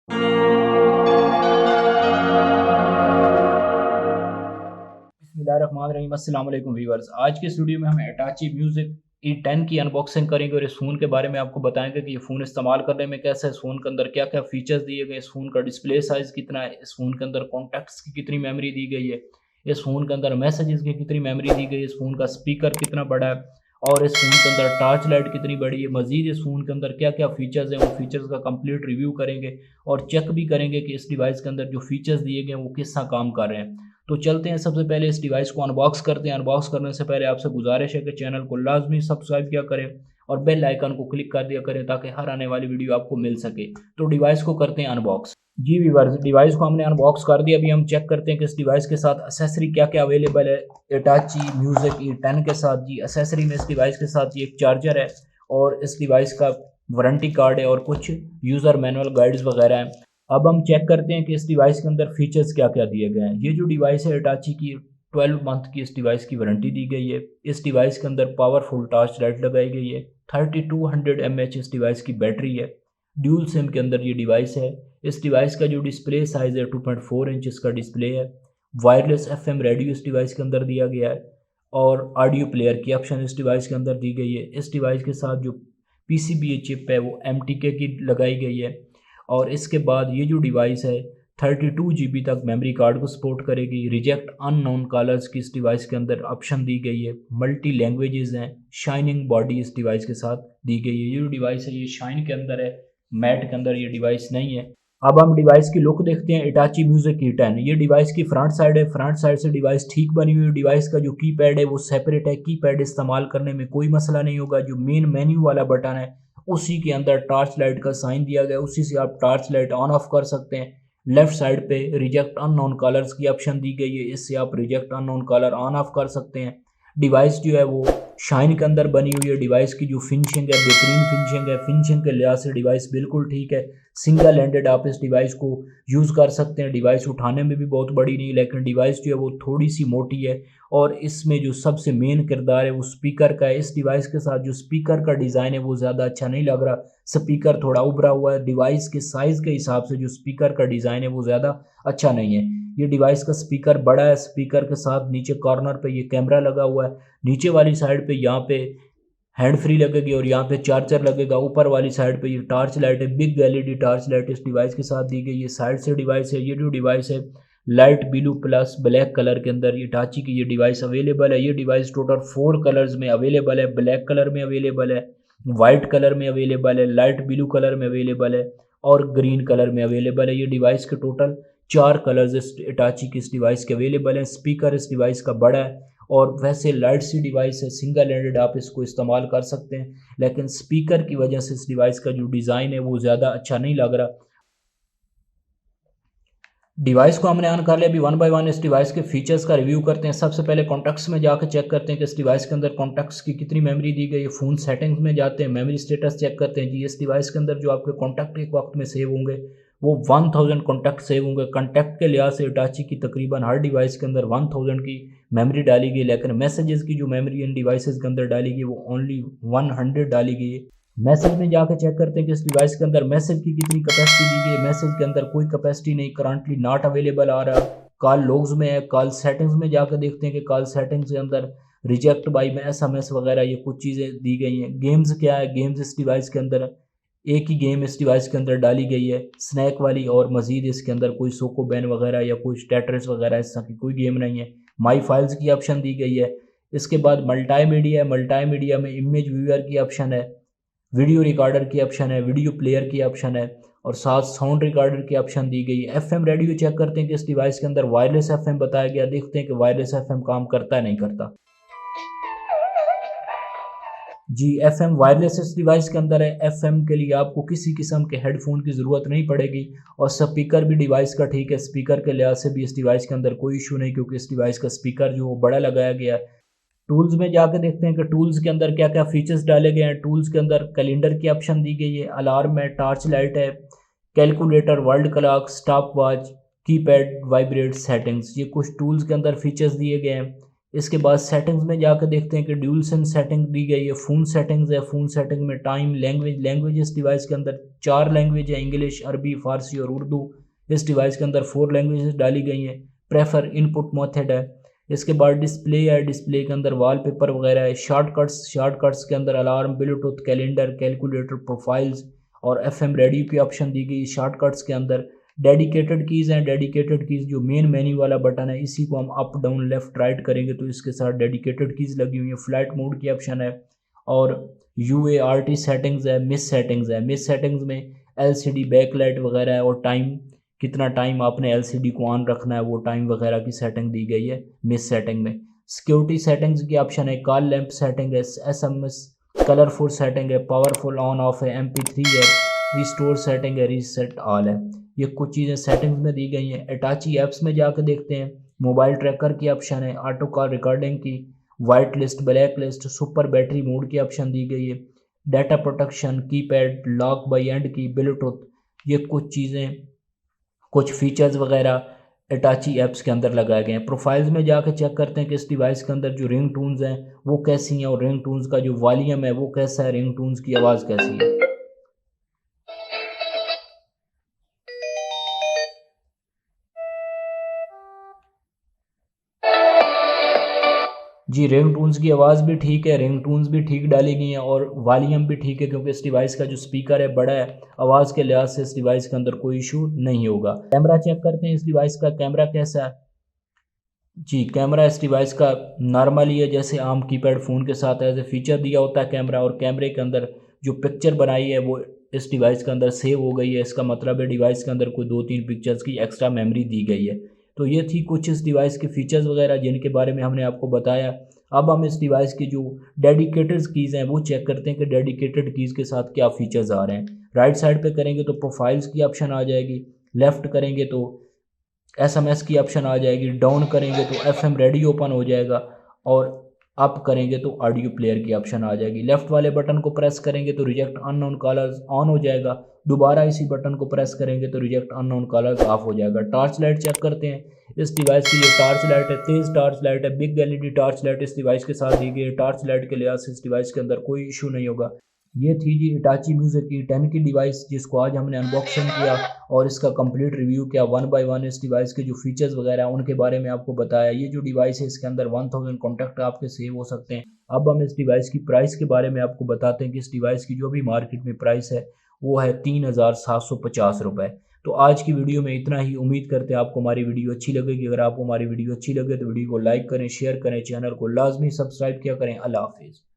बिस्मिल्लाहिर्रहमानिर्रहीम। अस्सलाम वालेकुम व्यूअर्स। आज के इस वीडियो में हम Hitachi म्यूजिक E10 की अनबॉक्सिंग करेंगे और इस फ़ोन के बारे में आपको बताएंगे कि ये फ़ोन इस्तेमाल करने में कैसा है, इस फ़ोन के अंदर क्या क्या फीचर्स दिए गए, इस फ़ोन का डिस्प्ले साइज़ कितना है, इस फ़ोन के अंदर कॉन्टैक्ट्स की कितनी मेमोरी दी गई है, इस फ़ोन के अंदर मैसेजेस की कितनी मेमोरी दी गई है, इस फ़ोन का स्पीकर कितना बड़ा है और इस फ़ोन के अंदर टॉर्च लाइट कितनी बड़ी है। मज़ीद इस फ़ोन के अंदर क्या क्या फ़ीचर्स हैं, उन फीचर्स का कंप्लीट रिव्यू करेंगे और चेक भी करेंगे कि इस डिवाइस के अंदर जो फीचर्स दिए गए हैं वो किस तरह काम कर रहे हैं। तो चलते हैं, सबसे पहले इस डिवाइस को अनबॉक्स करते हैं। अनबॉक्स करने से पहले आपसे गुजारिश है कि चैनल को लाजमी सब्सक्राइब किया करें और बेल आइकन को क्लिक कर दिया करें ताकि हर आने वाली वीडियो आपको मिल सके। तो डिवाइस को करते हैं अनबॉक्स। जी व्यूअर्स, डिवाइस को हमने अनबॉक्स कर दिया। अभी हम चेक करते हैं कि इस डिवाइस के साथ एक्सेसरी क्या क्या अवेलेबल है Hitachi म्यूजिक E10 के साथ। जी, एक्सेसरी में इस डिवाइस के साथ ये एक चार्जर है और इस डिवाइस का वारंटी कार्ड है और कुछ यूज़र मैनुअल गाइड्स वगैरह हैं। अब हम चेक करते हैं कि इस डिवाइस के अंदर फीचर्स क्या क्या दिए गए हैं। ये जो डिवाइस है Hitachi की 12 मंथ की इस डिवाइस की वारंटी दी गई है। इस डिवाइस के अंदर पावरफुल टॉर्च लाइट लगाई गई है। 3200 mAh इस डिवाइस की बैटरी है। ड्यूल सिम के अंदर ये डिवाइस है। इस डिवाइस का जो डिस्प्ले साइज़ है 2.4 इंच इसका डिस्प्ले है। वायरलेस FM रेडियो इस डिवाइस के अंदर दिया गया है और ऑडियो प्लेयर की ऑप्शन इस डिवाइस के अंदर दी गई है। इस डिवाइस के साथ जो PCBA चिप है वो MTK की लगाई गई है और इसके बाद ये जो डिवाइस है 32 GB तक मेमोरी कार्ड को सपोर्ट करेगी। रिजेक्ट अननोन कॉलर्स की इस डिवाइस के अंदर ऑप्शन दी गई है। मल्टी लैंग्वेजेस हैं। शाइनिंग बॉडी इस डिवाइस के साथ दी गई है। ये जो डिवाइस है ये शाइन के अंदर है, मैट के अंदर ये डिवाइस नहीं है। अब हम डिवाइस की लुक देखते हैं। Hitachi म्यूजिक E10, ये डिवाइस की फ्रंट साइड है। फ्रंट साइड से डिवाइस ठीक बनी हुई है। डिवाइस का जो कीपैड है वो सेपरेट है। कीपैड इस्तेमाल करने में कोई मसला नहीं होगा। जो मेन मेन्यू वाला बटन है उसी के अंदर टॉर्च लाइट का साइन दिया गया है, उसी से आप टॉर्च लाइट ऑन ऑफ कर सकते हैं। लेफ्ट साइड पे रिजेक्ट अननोन कॉलर्स की ऑप्शन दी गई है, इससे आप reject unknown collar on off कर सकते हैं। डिवाइस जो है वो शाइन के अंदर बनी हुई है। डिवाइस की जो फिनिशिंग है बेहतरीन फिनिशिंग है। फिनिशिंग के लिहाज से डिवाइस बिल्कुल ठीक है। सिंगल हैंडेड आप इस डिवाइस को यूज़ कर सकते हैं। डिवाइस उठाने में भी बहुत बड़ी नहीं, लेकिन डिवाइस जो है वो थोड़ी सी मोटी है और इसमें जो सबसे मेन किरदार है वो स्पीकर का है। इस डिवाइस के साथ जो स्पीकर का डिज़ाइन है वो ज़्यादा अच्छा नहीं लग रहा। स्पीकर थोड़ा उभरा हुआ है। डिवाइस के साइज़ के हिसाब से जो स्पीकर का डिज़ाइन है वो ज़्यादा अच्छा नहीं है। ये डिवाइस का स्पीकर बड़ा है। स्पीकर के साथ नीचे कॉर्नर पे ये कैमरा लगा हुआ है। नीचे वाली साइड पे यहाँ पे हैंड फ्री लगेगी और यहाँ पे चार्जर लगेगा। ऊपर वाली साइड पे ये टॉर्च लाइट है, बिग LED टॉर्च लाइट इस डिवाइस के साथ दी गई है। साइड से डिवाइस है। ये जो डिवाइस है light blue plus black colour के अंदर Hitachi की ये डिवाइस अवेलेबल है। ये डिवाइस टोटल 4 कलर्स में अवेलेबल है। ब्लैक कलर में अवेलेबल है, वाइट कलर में अवेलेबल है, लाइट ब्लू कलर में अवेलेबल है और ग्रीन कलर में अवेलेबल है। ये डिवाइस के टोटल 4 कलर्स इस Hitachi की इस डिवाइस के अवेलेबल हैं। स्पीकर इस डिवाइस का बड़ा है और वैसे लाइट सी डिवाइस है, सिंगल हैंडेड आप इसको इस्तेमाल कर सकते हैं, लेकिन स्पीकर की वजह से इस डिवाइस का जो डिज़ाइन है वो ज़्यादा अच्छा नहीं लग रहा। डिवाइस को हमने ऑन कर लिया। अभी वन बाय वन इस डिवाइस के फीचर्स का रिव्यू करते हैं। सबसे पहले कॉन्टैक्ट्स में जाकर चेक करते हैं कि इस डिवाइस के अंदर कॉन्टैक्ट्स की कितनी मेमोरी दी गई है। फ़ोन सेटिंग्स में जाते हैं, मेमोरी स्टेटस चेक करते हैं। जी, इस डिवाइस के अंदर जो आपके कॉन्टैक्ट एक वक्त में सेव होंगे वो 1000 कॉन्टैक्ट सेव होंगे। कॉन्टैक्ट के लिहाज से Hitachi की तकरीबन हर डिवाइस के अंदर 1000 की मेमोरी डाली गई, लेकिन मैसेजेस की जो मेमोरी इन डिवाइसेस के अंदर डाली गई वो ओनली 100 डाली गई है। मैसेज में जाकर चेक करते हैं कि इस डिवाइस के अंदर मैसेज की कितनी कैपेसिटी दी गई है। मैसेज के अंदर कोई कैपेसिटी नहीं, करंटली नॉट अवेलेबल आ रहा। कॉल लॉग्स में है। कॉल सेटिंग्स में जाकर देखते हैं कि कॉल सेटिंग्स के अंदर रिजेक्ट बाई में SMS वगैरह ये कुछ चीज़ें दी गई हैं। गेम्स क्या है, गेम्स इस डिवाइस के अंदर एक ही गेम इस डिवाइस के अंदर डाली गई है, स्नैक वाली, और मज़ीद इसके अंदर कोई सोको बैन वगैरह या कुछ टेट्रिस वगैरह इस तरह की कोई गेम नहीं है। माई फाइल्स की ऑप्शन दी गई है। इसके बाद मल्टी मीडिया है। मल्टी मीडिया में इमेज व्यूअर की ऑप्शन है, वीडियो रिकॉर्डर की ऑप्शन है, वीडियो प्लेयर की ऑप्शन है और साथ साउंड रिकॉर्डर की ऑप्शन दी गई है। FM रेडियो चेक करते हैं कि इस डिवाइस के अंदर वायरलेस FM बताया गया। देखते हैं कि वायरलेस FM काम करता है नहीं करता। जी, FM वायरलेस इस डिवाइस के अंदर है। FM के लिए आपको किसी किस्म के हेडफोन की ज़रूरत नहीं पड़ेगी और स्पीकर भी डिवाइस का ठीक है। स्पीकर के लिहाज से भी इस डिवाइस के अंदर कोई इशू नहीं, क्योंकि इस डिवाइस का स्पीकर जो बड़ा लगाया गया है। टूल्स में जाकर देखते हैं कि टूल्स के अंदर क्या क्या फीचर्स डाले गए हैं। टूल्स के अंदर कैलेंडर की ऑप्शन दी गई है, अलार्म है, टॉर्च लाइट है, calculator, world clock, stop watch, keypad, vibrate, settings, ये कुछ टूल्स के अंदर फीचर्स दिए गए हैं। इसके बाद सेटिंग्स में जाकर देखते हैं कि ड्यूल सिम सेटिंग दी गई है, फ़ोन सेटिंग्स है, फ़ोन सेटिंग में टाइम, लैंग्वेज इस डिवाइस के अंदर 4 लैंग्वेज है, इंग्लिश, अरबी, फ़ारसी और उर्दू। इस डिवाइस के अंदर 4 लैंग्वेजेस डाली गई हैं। प्रेफर इनपुट मेथड है। इसके बाद डिस्प्ले है, डिस्प्ले के अंदर वॉलपेपर वगैरह है। शॉर्टकट्स के अंदर alarm, Bluetooth, calendar, calculator, profiles और एफएम रेडियो की ऑप्शन दी गई शॉर्टकट्स के अंदर। डेडिकेटेड कीज़ हैं, डेडिकेटेड कीज़ जो मेन मेन्यू वाला बटन है, इसी को हम अप डाउन लेफ्ट राइट करेंगे तो इसके साथ डेडिकेटेड कीज़ लगी हुई है। फ्लाइट मोड की ऑप्शन है और UART सेटिंग्स है, मिस सेटिंग्स में LCD बैकलाइट वगैरह है और टाइम, कितना टाइम आपने LCD को ऑन रखना है वो टाइम वगैरह की सेटिंग दी गई है मिस सेटिंग में। सिक्योरिटी सेटिंग्स की ऑप्शन है, कॉल लैंप सेटिंग है, SMS कलरफुल सेटिंग है, पावरफुल ऑन ऑफ है, MP3 है, रिस्टोर सेटिंग है, रीसेट ऑल है। ये कुछ चीज़ें सेटिंग्स में दी गई हैं। अटाची ऐप्स में जाकर देखते हैं, मोबाइल ट्रैकर की ऑप्शन है, ऑटो कॉल रिकॉर्डिंग की, white list, black list, super battery mode की ऑप्शन दी गई है, data protection, keypad, lock by and की, ब्लूटूथ। ये कुछ चीज़ें, कुछ फीचर्स वगैरह अटाची ऐप्स के अंदर लगाए गए हैं। प्रोफाइल्स में जाकर चेक करते हैं कि इस डिवाइस के अंदर जो रिंग टून्स हैं वो कैसी हैं और रिंग टून्स का जो वॉल्यूम है वो कैसा है, रिंग टून्स की आवाज़ कैसी है। जी, रिंगटोन्स की आवाज़ भी ठीक है, रिंगटोन्स भी ठीक डाली गई हैं और वॉल्यूम भी ठीक है क्योंकि इस डिवाइस का जो स्पीकर है बड़ा है। आवाज़ के लिहाज से इस डिवाइस के अंदर कोई इशू नहीं होगा। कैमरा चेक करते हैं, इस डिवाइस का कैमरा कैसा है। जी, कैमरा इस डिवाइस का नॉर्मल ही है, जैसे आम कीपैड फ़ोन के साथ एज ए फ़ीचर दिया होता है कैमरा, और कैमरे के अंदर जो पिक्चर बनाई है वो इस डिवाइस के अंदर सेव हो गई है। इसका मतलब है डिवाइस के अंदर कोई 2-3 पिक्चर्स की एक्स्ट्रा मेमोरी दी गई है। तो ये थी कुछ इस डिवाइस के फ़ीचर्स वगैरह जिनके बारे में हमने आपको बताया। अब हम इस डिवाइस की जो डेडिकेटेड कीज़ हैं वो चेक करते हैं कि डेडिकेटेड कीज़ के साथ क्या फ़ीचर्स आ रहे हैं। राइट साइड पे करेंगे तो प्रोफाइल्स की ऑप्शन आ जाएगी, लेफ़्ट करेंगे तो SMS की ऑप्शन आ जाएगी, डाउन करेंगे तो FM रेडियो ओपन हो जाएगा और अप करेंगे तो ऑडियो प्लेयर की ऑप्शन आ जाएगी। लेफ़्ट वाले बटन को प्रेस करेंगे तो रिजेक्ट अननोन कॉलर्स ऑन हो जाएगा। दोबारा इसी बटन को प्रेस करेंगे तो रिजेक्ट अननोन कॉलर्स ऑफ हो जाएगा। टॉर्च लाइट चेक करते हैं, इस डिवाइस की ये टॉर्च लाइट है, तेज़ टॉर्च लाइट है, बिग LED टॉर्च लाइट इस डिवाइस के साथ दी गई है। टॉर्च लाइट के लिहाज से इस डिवाइस के अंदर कोई इशू नहीं होगा। ये थी जी हिटाची म्यूज़िक की 10 की डिवाइस जिसको आज हमने अनबॉक्सिंग किया और इसका कंप्लीट रिव्यू किया। 1 बाय 1 इस डिवाइस के जो फीचर्स वगैरह हैं उनके बारे में आपको बताया। ये जो डिवाइस है इसके अंदर 1000 कॉन्टैक्ट आपके सेव हो सकते हैं। अब हम इस डिवाइस की प्राइस के बारे में आपको बताते हैं कि इस डिवाइस की जो भी मार्केट में प्राइस है वो है 3750 रुपये। तो आज की वीडियो में इतना ही। उम्मीद करते हैं आपको हमारी वीडियो अच्छी लगेगी। अगर आपको हमारी वीडियो अच्छी लगे तो वीडियो को लाइक करें, शेयर करें, चैनल को लाजमी सब्सक्राइब किया करें। अल्लाह हाफिज़।